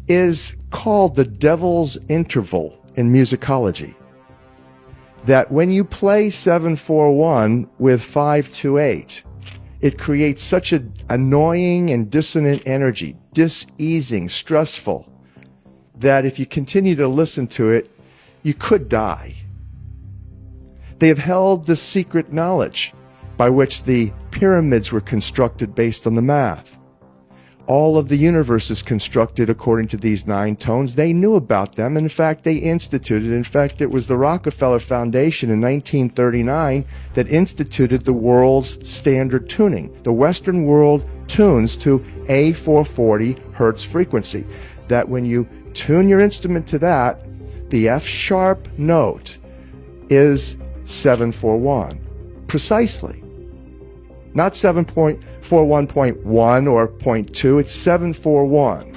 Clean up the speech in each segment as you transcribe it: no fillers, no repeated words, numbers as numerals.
is called the devil's interval in musicology. That when you play 741 with 528, it creates such an annoying and dissonant energy, diseasing, stressful, that if you continue to listen to it, you could die. They have held the secret knowledge by which the pyramids were constructed based on the math. All of the universe is constructed according to these 9 tones. They knew about them. In fact, they instituted. In fact, it was the Rockefeller Foundation in 1939 that instituted the world's standard tuning. The Western world tunes to a 440 hertz frequency. That when you tune your instrument to that, the F sharp note is 741. Precisely. Not 7.41.1 or 0.2, it's 741.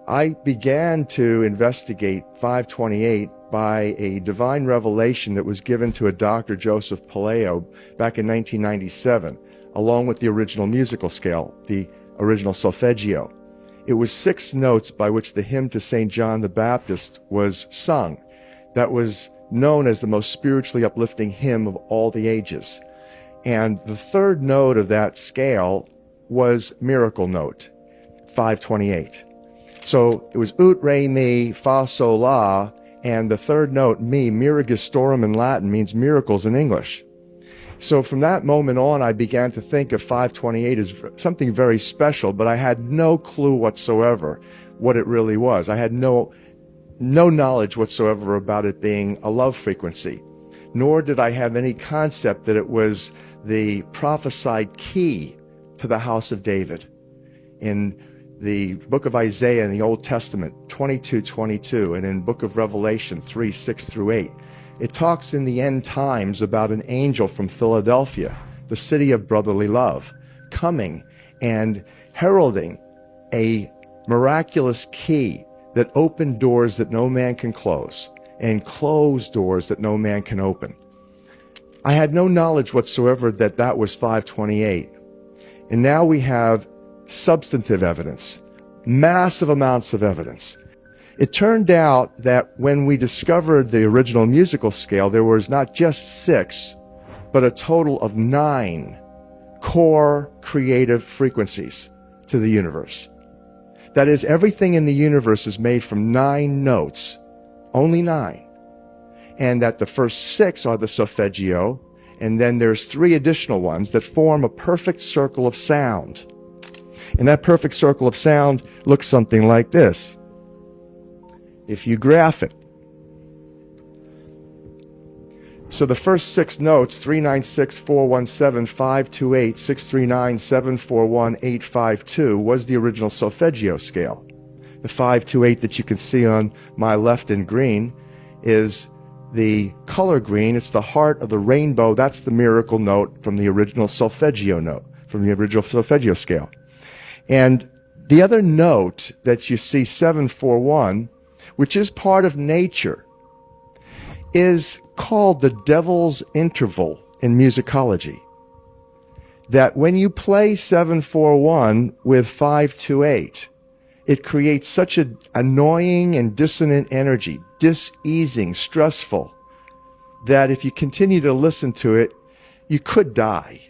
I began to investigate 528 by a divine revelation that was given to a Dr. Joseph Paleo back in 1997, along with the original musical scale, the original solfeggio. It was 6 notes by which the hymn to St. John the Baptist was sung. That was known as the most spiritually uplifting hymn of all the ages. And the 3rd note of that scale was miracle note, 528. So it was ut, re, mi, fa, sol, la, and the 3rd note, mi, miragistorum in Latin, means miracles in English. So from that moment on, I began to think of 528 as something very special, but I had no clue whatsoever what it really was. I had no knowledge whatsoever about it being a love frequency, nor did I have any concept that it was the prophesied key to the house of David. In the book of Isaiah in the Old Testament, 22:22, and in book of Revelation 3:6-8, it talks in the end times about an angel from Philadelphia, the city of brotherly love, coming and heralding a miraculous key that opened doors that no man can close and closed doors that no man can open. I had no knowledge whatsoever that that was 528. And now we have substantive evidence, massive amounts of evidence. It turned out that when we discovered the original musical scale, there was not just 6, but a total of 9 core creative frequencies to the universe. That is, everything in the universe is made from 9 notes, only 9. And that the first 6 are the solfeggio, and then there's 3 additional ones that form a perfect circle of sound. And that perfect circle of sound looks something like this. If you graph it. So the first 6 notes, 396, 417, 528, 639, 741, 852, was the original solfeggio scale. The 528 that you can see on my left in green is the color green. It's the heart of the rainbow. That's the miracle note from the original solfeggio note, from the original solfeggio scale. And the other note that you see, 741, which is part of nature, is called the devil's interval in musicology. That when you play 741 with 528, it creates such an annoying and dissonant energy, diseasing, stressful, that if you continue to listen to it, you could die.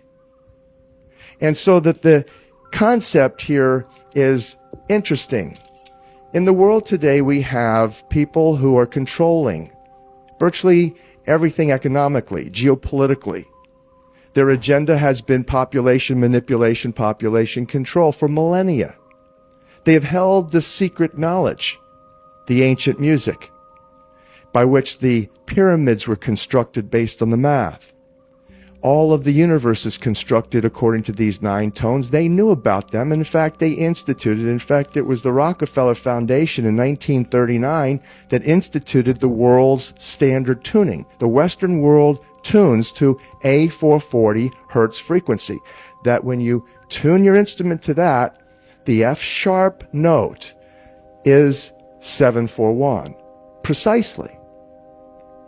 And so that the concept here is interesting. In the world today, we have people who are controlling virtually everything economically, geopolitically. Their agenda has been population manipulation, population control for millennia. They have held the secret knowledge, the ancient music, by which the pyramids were constructed based on the math. All of the universe is constructed according to these 9 tones. They knew about them. In fact, they instituted. In fact, it was the Rockefeller Foundation in 1939 that instituted the world's standard tuning. The Western world tunes to a 440 hertz frequency. That when you tune your instrument to that, the F sharp note is 741. Precisely.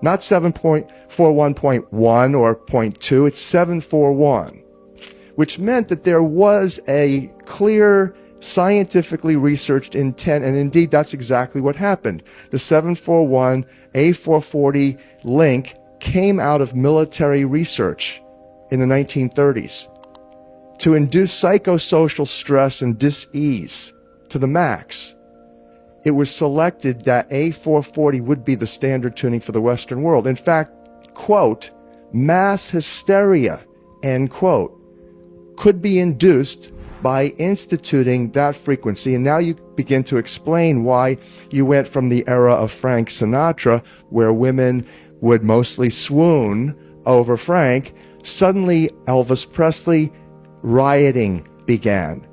Not 7.41.1 or .2, it's 741, which meant that there was a clear, scientifically researched intent, and indeed that's exactly what happened. The 741 A440 link came out of military research in the 1930s to induce psychosocial stress and dis-ease to the max. It was selected that A440 would be the standard tuning for the Western world. In fact, quote, mass hysteria, end quote, could be induced by instituting that frequency. And now you begin to explain why you went from the era of Frank Sinatra, where women would mostly swoon over Frank. Suddenly, Elvis Presley, rioting began.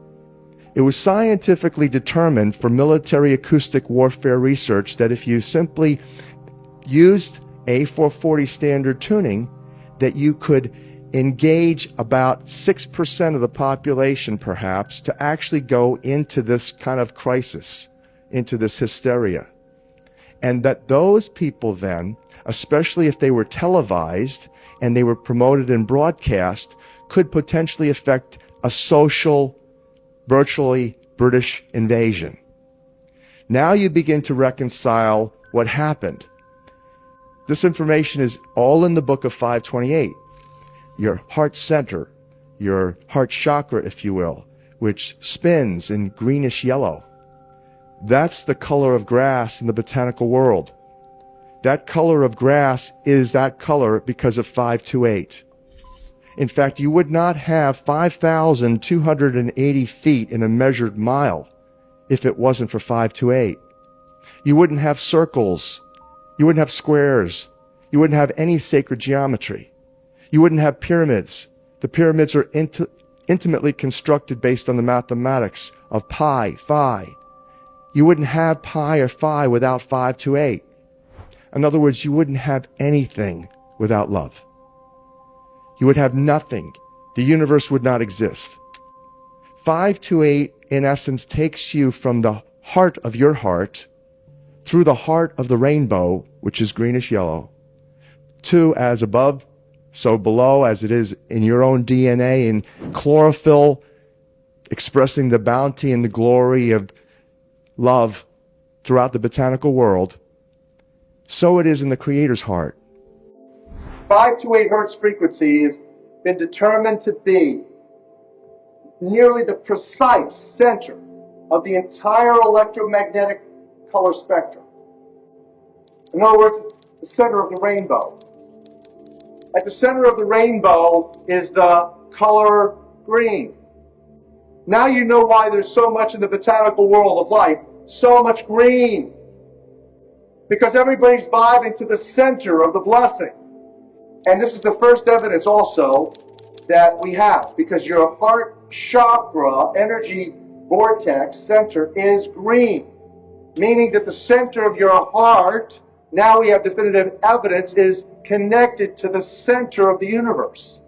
It was scientifically determined for military acoustic warfare research that if you simply used A440 standard tuning, that you could engage about 6% of the population, perhaps, to actually go into this kind of crisis, into this hysteria. And that those people then, especially if they were televised and they were promoted and broadcast, could potentially affect a social, virtually British invasion. Now you begin to reconcile what happened. This information is all in the book of 528. Your heart center, your heart chakra, if you will, which spins in greenish yellow. That's the color of grass in the botanical world. That color of grass is that color because of 528. In fact, you would not have 5,280 feet in a measured mile if it wasn't for 528. You wouldn't have circles. You wouldn't have squares. You wouldn't have any sacred geometry. You wouldn't have pyramids. The pyramids are intimately constructed based on the mathematics of pi, phi. You wouldn't have pi or phi without 528. In other words, you wouldn't have anything without love. You would have nothing. The universe would not exist. 528, in essence, takes you from the heart of your heart through the heart of the rainbow, which is greenish yellow, to as above, so below, as it is in your own DNA, in chlorophyll, expressing the bounty and the glory of love throughout the botanical world. So it is in the Creator's heart. 528 hertz frequency has been determined to be nearly the precise center of the entire electromagnetic color spectrum. In other words, the center of the rainbow. At the center of the rainbow is the color green. Now you know why there's so much in the botanical world of life, so much green. Because everybody's vibing to the center of the blessing. And this is the first evidence also that we have, because your heart chakra energy vortex center is green, meaning that the center of your heart, now we have definitive evidence, is connected to the center of the universe.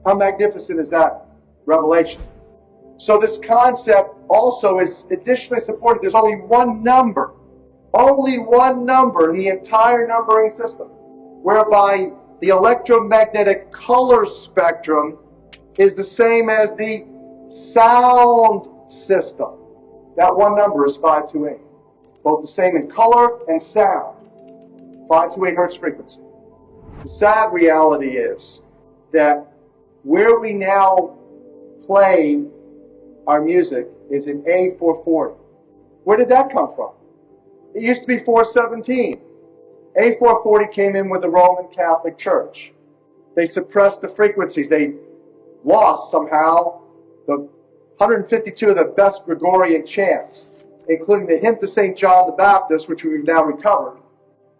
How magnificent is that revelation? So this concept also is additionally supported. There's only one number in the entire numbering system, whereby the electromagnetic color spectrum is the same as the sound system. That one number is 528. Both the same in color and sound. 528 hertz frequency. The sad reality is that where we now play our music is in A440. Where did that come from? It used to be 417. A440 came in with the Roman Catholic Church. They suppressed the frequencies. They lost somehow the 152 of the best Gregorian chants, including the hymn to St. John the Baptist, which we've now recovered.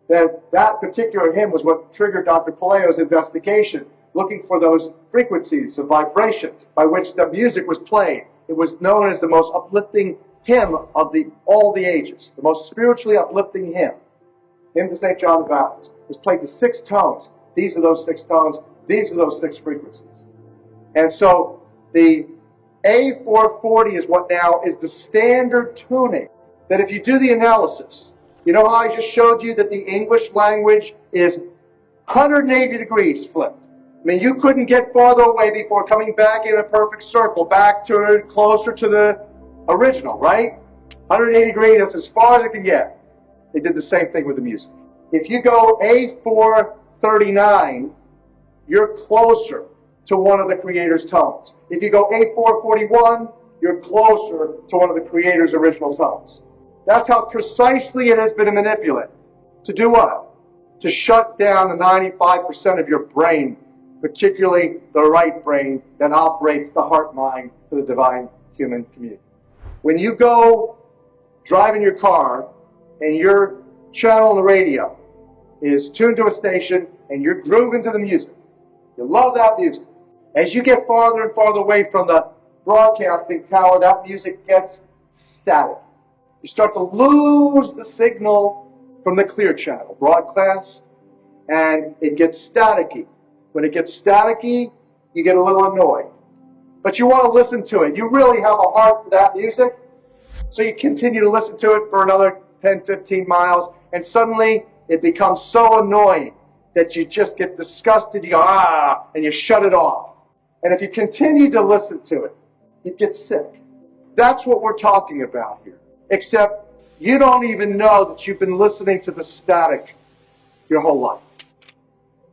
That particular hymn was what triggered Dr. Palaio's investigation, looking for those frequencies of vibration by which the music was played. It was known as the most uplifting hymn of all the ages, the most spiritually uplifting hymn. Hymn to St. John the Baptist. It was played to 6 tones. These are those 6 tones. These are those 6 frequencies. And so the A440 is what now is the standard tuning. That if you do the analysis, you know how I just showed you that the English language is 180 degrees flipped. I mean, you couldn't get farther away before coming back in a perfect circle, back to closer to the original, right? 180 degrees, that's as far as it can get. They did the same thing with the music. If you go A439, you're closer to one of the creator's tones. If you go A441, you're closer to one of the creator's original tones. That's how precisely it has been manipulated. To do what? To shut down the 95% of your brain, particularly the right brain that operates the heart-mind to the divine human community. When you go driving your car and your channel on the radio is tuned to a station and you're grooving to the music, you love that music. As you get farther and farther away from the broadcasting tower, that music gets static. You start to lose the signal from the clear channel, broadcast, and it gets staticky. When it gets staticky, you get a little annoyed. But you want to listen to it. You really have a heart for that music, so you continue to listen to it for another 10, 15 miles, and suddenly it becomes so annoying that you just get disgusted, you go, ah, and you shut it off. And if you continue to listen to it, you get sick. That's what we're talking about here. Except you don't even know that you've been listening to the static your whole life.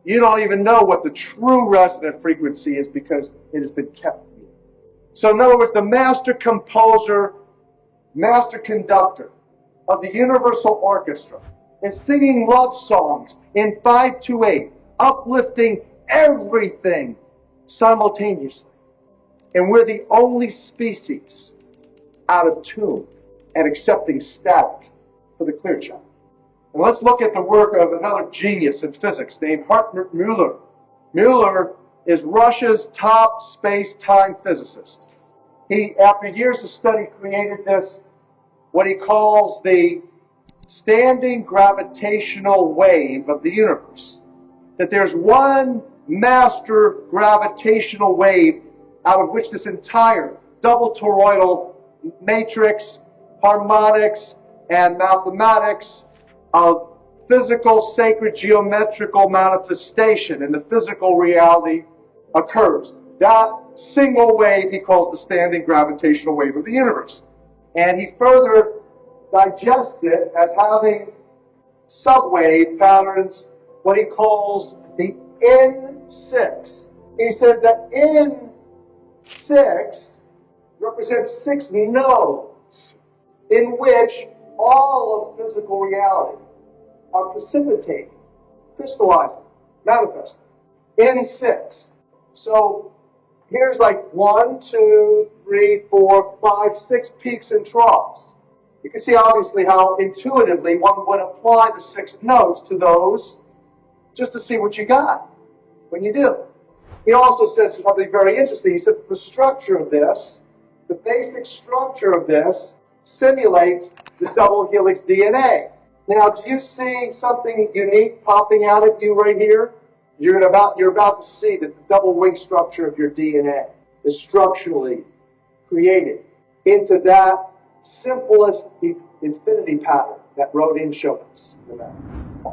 You don't even know what the true resonant frequency is because it has been kept from you. So in other words, the master composer, master conductor of the Universal Orchestra is singing love songs in 5/8, uplifting everything simultaneously. And we're the only species out of tune and accepting static for the clear channel. And let's look at the work of another genius in physics named Hartmut Müller. Müller is Russia's top space-time physicist. He, after years of study, created this, what he calls the standing gravitational wave of the universe. That there's one master gravitational wave out of which this entire double toroidal matrix, harmonics, and mathematics of physical, sacred, geometrical manifestation in the physical reality occurs. That single wave he calls the standing gravitational wave of the universe. And he further digests it as having subwave patterns, what he calls the N6. He says that N6 represents 6 nodes in which all of physical reality are precipitating, crystallizing, manifesting. N6. So here's like 1, 2, 3, 4, 5, 6 peaks and troughs. You can see obviously how intuitively one would apply the 6 nodes to those just to see what you got when you do. He also says something very interesting. He says the structure of this, the basic structure of this, simulates the double helix DNA. Now, do you see something unique popping out at you right here? You're about to see that the double wing structure of your DNA is structurally created into that simplest infinity pattern that Rodin showed us.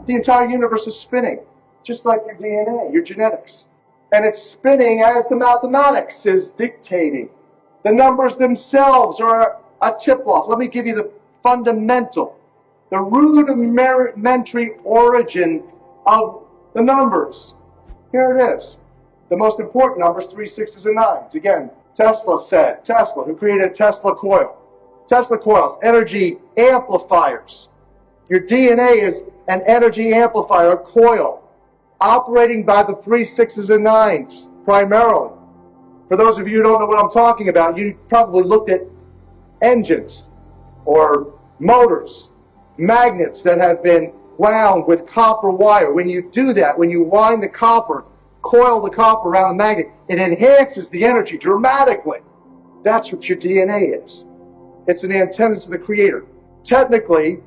The entire universe is spinning, just like your DNA, your genetics. And it's spinning as the mathematics is dictating. The numbers themselves are a tip-off. Let me give you the fundamental, the rudimentary origin of the numbers. Here it is. The most important numbers, 3, 6s, and 9s. Again, Tesla, who created Tesla coil. Tesla coils, energy amplifiers. Your DNA is an energy amplifier, a coil, operating by the 3, 6s, and 9s primarily. For those of you who don't know what I'm talking about, you probably looked at engines or motors, magnets that have been wound with copper wire. When you do that, when you wind the copper, coil the copper around the magnet, it enhances the energy dramatically. That's what your DNA is. It's an antenna to the Creator. Technically,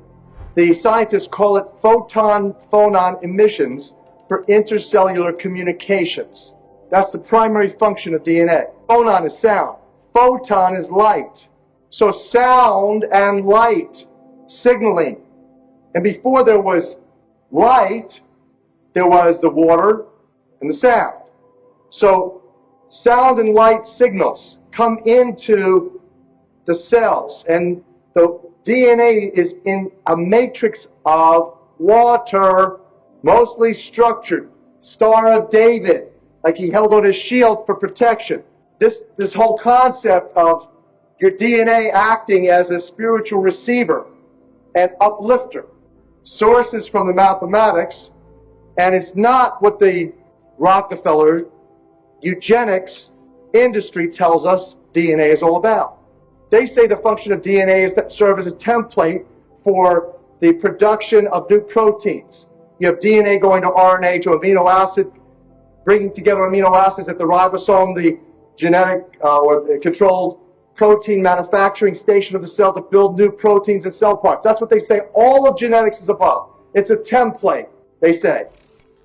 the scientists call it photon-phonon emissions for intercellular communications. That's the primary function of DNA. Phonon is sound. Photon is light. So sound and light signaling. And before there was light It was the water and the sound. So sound and light signals come into the cells, and the DNA is in a matrix of water, mostly structured. Star of David, like he held on his shield for protection. This whole concept of your DNA acting as a spiritual receiver and uplifter. Sources from the mathematics, and it's not what the Rockefeller eugenics industry tells us DNA is all about. They say the function of DNA is to serve as a template for the production of new proteins. You have DNA going to RNA to amino acid, bringing together amino acids at the ribosome, the genetic or the controlled protein manufacturing station of the cell to build new proteins and cell parts. That's what they say all of genetics is about. It's a template, they say.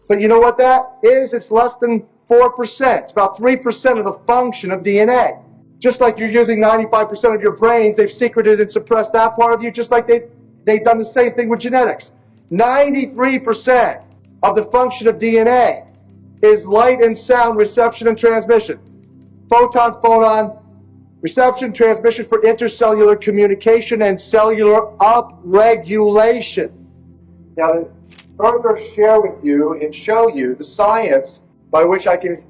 But you know what that is? It's less than 4%. It's about 3% of the function of DNA. Just like you're using 95% of your brains, they've secreted and suppressed that part of you, just like they've done the same thing with genetics. 93% of the function of DNA is light and sound reception and transmission. Photon, phonon, reception, transmission for intercellular communication and cellular upregulation. Now, to further share with you and show you the science by which I can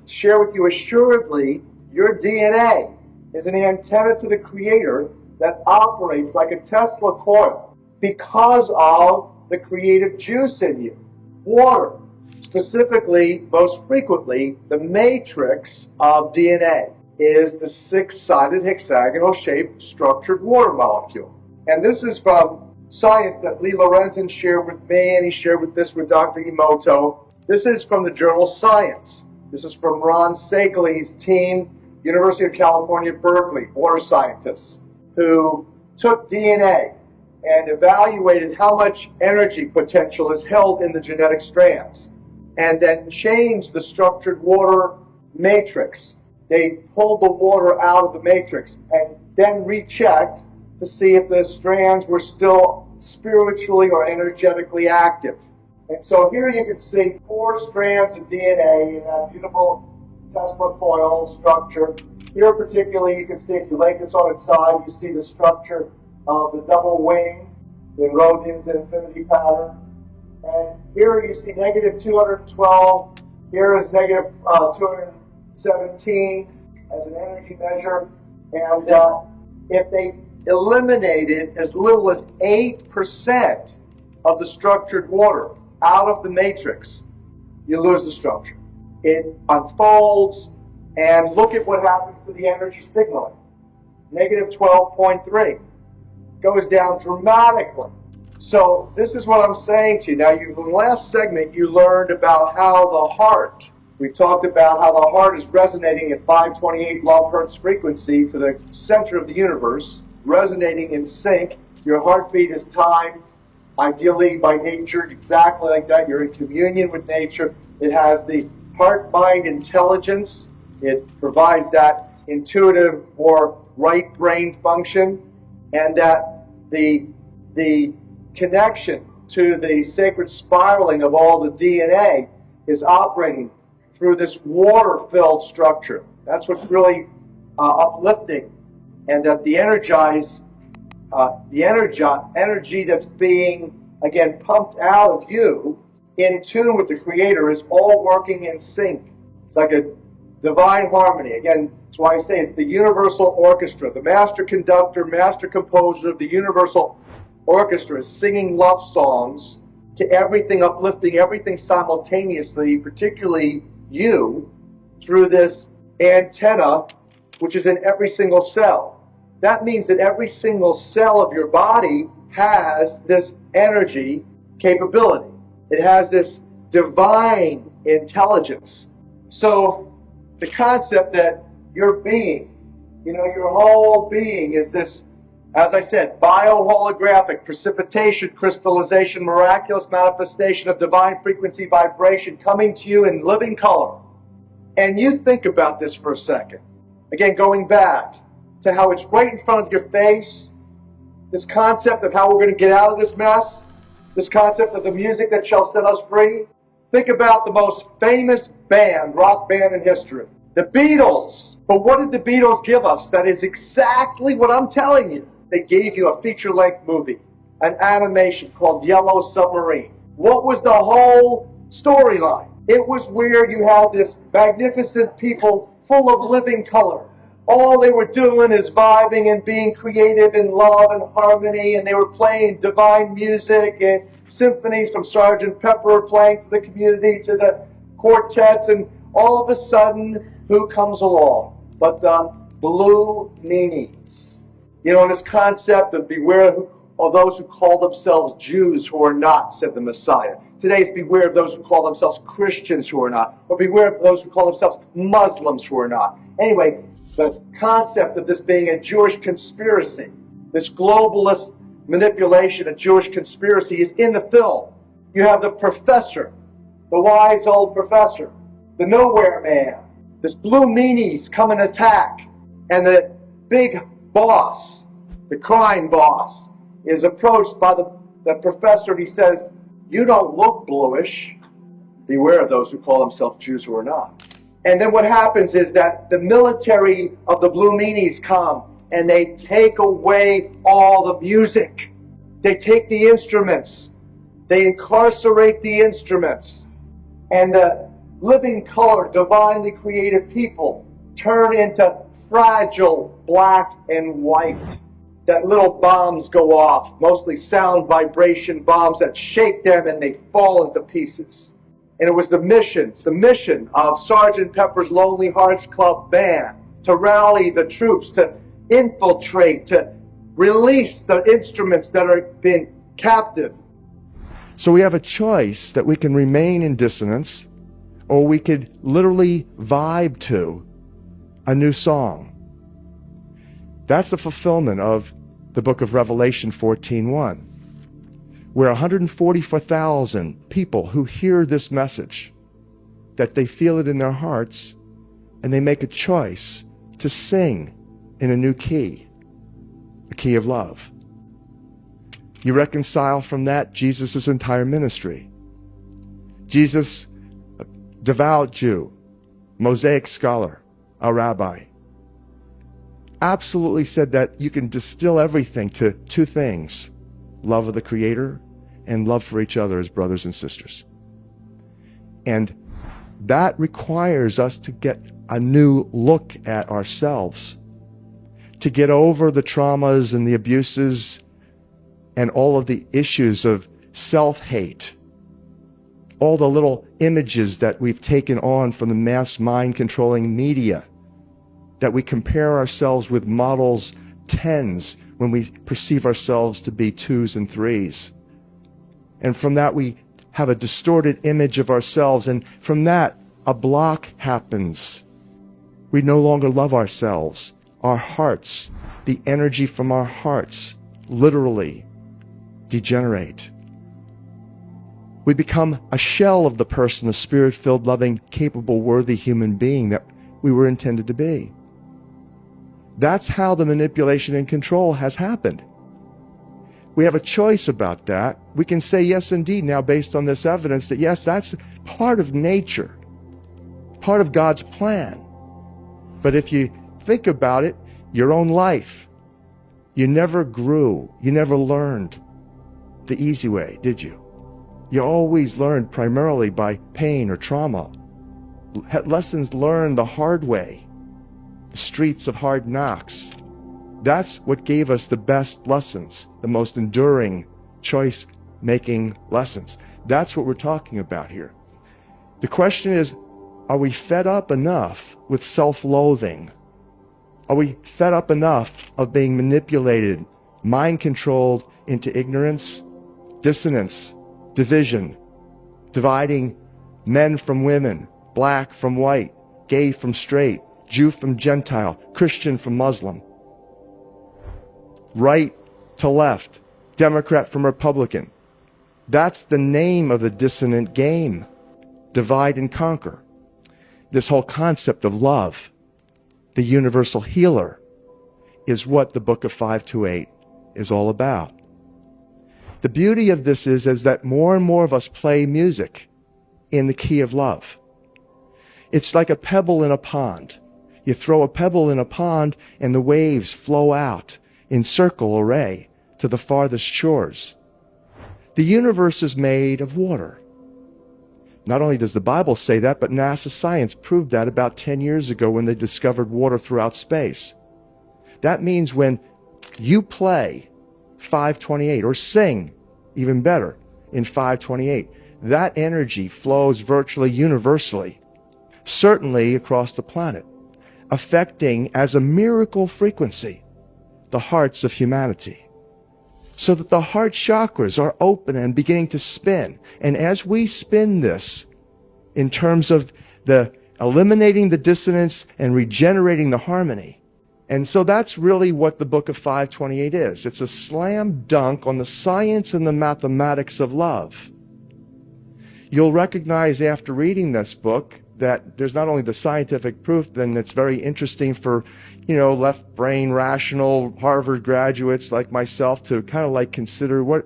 share with you assuredly, your DNA is an antenna to the Creator that operates like a Tesla coil because of the creative juice in you. Water, specifically, most frequently, the matrix of DNA is the six-sided hexagonal-shaped structured water molecule. And this is from science that Lee Lorenzen shared with me, and he shared this with Dr. Emoto. This is from the journal Science. This is from Ron Sakeley's team, University of California, Berkeley, water scientists, who took DNA and evaluated how much energy potential is held in the genetic strands, and then changed the structured water matrix. They pulled the water out of the matrix and then rechecked to see if the strands were still spiritually or energetically active. And so here you can see 4 strands of DNA in that beautiful Tesla coil structure. Here particularly you can see, if you lay this on its side, you see the structure of the double wing in Rodin's infinity pattern. And here you see negative 212. Here is negative 217 as an energy measure. And if they eliminated as little as 8% of the structured water out of the matrix, you lose the structure. It unfolds, and look at what happens to the energy signaling. Negative 12.3 goes down dramatically. So this is what I'm saying to you. Now, in the last segment, you learned about how the heart, we talked about how the heart is resonating at 528 love hertz frequency to the center of the universe, resonating in sync. Your heartbeat is timed, ideally by nature, exactly like that. You're in communion with nature. It has the heart-mind intelligence. It provides that intuitive or right brain function, and that the connection to the sacred spiraling of all the DNA is operating through this water-filled structure. That's what's really uplifting, and that the energy that's being, again, pumped out of you in tune with the Creator is all working in sync. It's like a divine harmony. Again, that's why I say it's the universal orchestra. The master conductor, master composer of the universal orchestra is singing love songs to everything, uplifting everything simultaneously, particularly you, through this antenna, which is in every single cell. That means that every single cell of your body has this energy capability. It has this divine intelligence. So the concept that your being, your whole being is this, as I said, bioholographic precipitation, crystallization, miraculous manifestation of divine frequency vibration coming to you in living color. And you think about this for a second. Again, going back to how it's right in front of your face, this concept of how we're going to get out of this mess, this concept of the music that shall set us free, Think about the most famous band, rock band in history, the Beatles. But what did the Beatles give us? That is exactly what I'm telling you. They gave you a feature-length movie, an animation called Yellow Submarine. What was the whole storyline? It was where you had this magnificent people full of living color. All they were doing is vibing and being creative in love and harmony, and they were playing divine music and symphonies from Sgt. Pepper playing for the community to the quartets, and all of a sudden, who comes along but the blue meanies? You know, this concept of beware of those who call themselves Jews who are not, said the Messiah. Today it's beware of those who call themselves Christians who are not, or beware of those who call themselves Muslims who are not. Anyway, the concept of this being a Jewish conspiracy, this globalist manipulation, a Jewish conspiracy, is in the film. You have the professor, the wise old professor, the nowhere man. This blue meanies come and attack, and the big boss, the crime boss, is approached by the professor. He says, "You don't look bluish. Beware of those who call themselves Jews who are not." And then what happens is that the military of the blue meanies come and they take away all the music. They take the instruments. They incarcerate the instruments. And the living color, divinely created people turn into fragile black and white. That little bombs go off, mostly sound vibration bombs that shake them and they fall into pieces. And it was the mission of Sgt. Pepper's Lonely Hearts Club Band to rally the troops, to infiltrate, to release the instruments that are being captive. So we have a choice that we can remain in dissonance, or we could literally vibe to a new song. That's the fulfillment of the book of Revelation 14:1. Where 144,000 people who hear this message, that they feel it in their hearts, and they make a choice to sing in a new key, a key of love. You reconcile from that Jesus' entire ministry. Jesus, a devout Jew, Mosaic scholar, a rabbi, absolutely said that you can distill everything to two things: love of the Creator and love for each other as brothers and sisters. And that requires us to get a new look at ourselves, to get over the traumas and the abuses and all of the issues of self-hate, all the little images that we've taken on from the mass mind-controlling media, that we compare ourselves with models 10s when we perceive ourselves to be 2s and 3s. And from that we have a distorted image of ourselves, and from that a block happens. We no longer love ourselves. Our hearts, the energy from our hearts, literally degenerate. We become a shell of the person, the spirit-filled, loving, capable, worthy human being that we were intended to be. That's how the manipulation and control has happened. We have a choice about that. We can say yes, indeed, now based on this evidence, that yes, that's part of nature, part of God's plan. But if you think about it, your own life, you never grew, you never learned the easy way, did you? You always learned primarily by pain or trauma. Lessons learned the hard way, the streets of hard knocks. That's what gave us the best lessons, the most enduring choice-making lessons. That's what we're talking about here. The question is, are we fed up enough with self-loathing? Are we fed up enough of being manipulated, mind-controlled into ignorance, dissonance, division, dividing men from women, black from white, gay from straight, Jew from Gentile, Christian from Muslim, right to left, Democrat from Republican? That's the name of the dissonant game. Divide and conquer. This whole concept of love, the universal healer, is what the book of 528 is all about. The beauty of this is that more and more of us play music in the key of love. It's like a pebble in a pond. You throw a pebble in a pond and the waves flow out in circle array to the farthest shores. The universe is made of water. Not only does the Bible say that, but NASA science proved that about 10 years ago when they discovered water throughout space. That means when you play 528 or sing, even better, in 528, that energy flows virtually universally, certainly across the planet, affecting as a miracle frequency the hearts of humanity, so that the heart chakras are open and beginning to spin. And as we spin this in terms of the eliminating the dissonance and regenerating the harmony, and so that's really what the book of 528 is. It's a slam dunk on the science and the mathematics of love. You'll recognize after reading this book that there's not only the scientific proof, then it's very interesting for, left brain rational Harvard graduates like myself to kind of like consider what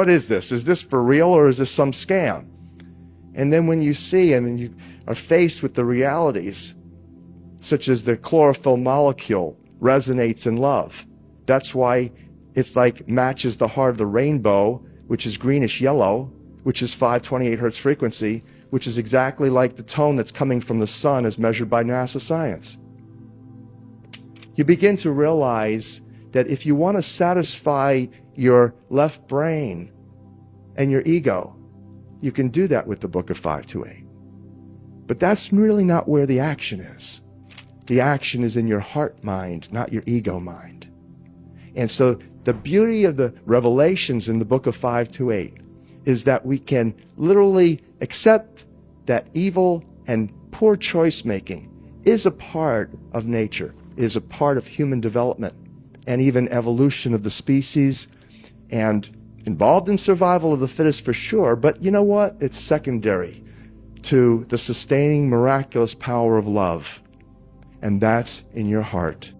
is this? Is this for real or is this some scam? And then when you see and you are faced with the realities, such as the chlorophyll molecule resonates in love. That's why it's like matches the heart of the rainbow, which is greenish yellow, which is 528 hertz frequency, which is exactly like the tone that's coming from the sun as measured by NASA science. You begin to realize that if you want to satisfy your left brain and your ego, you can do that with the book of 528. But that's really not where the action is. The action is in your heart mind, not your ego mind. And so the beauty of the revelations in the book of 528 is that we can literally accept that evil and poor choice making is a part of nature, is a part of human development and even evolution of the species and involved in survival of the fittest for sure. But you know what? It's secondary to the sustaining miraculous power of love. And that's in your heart.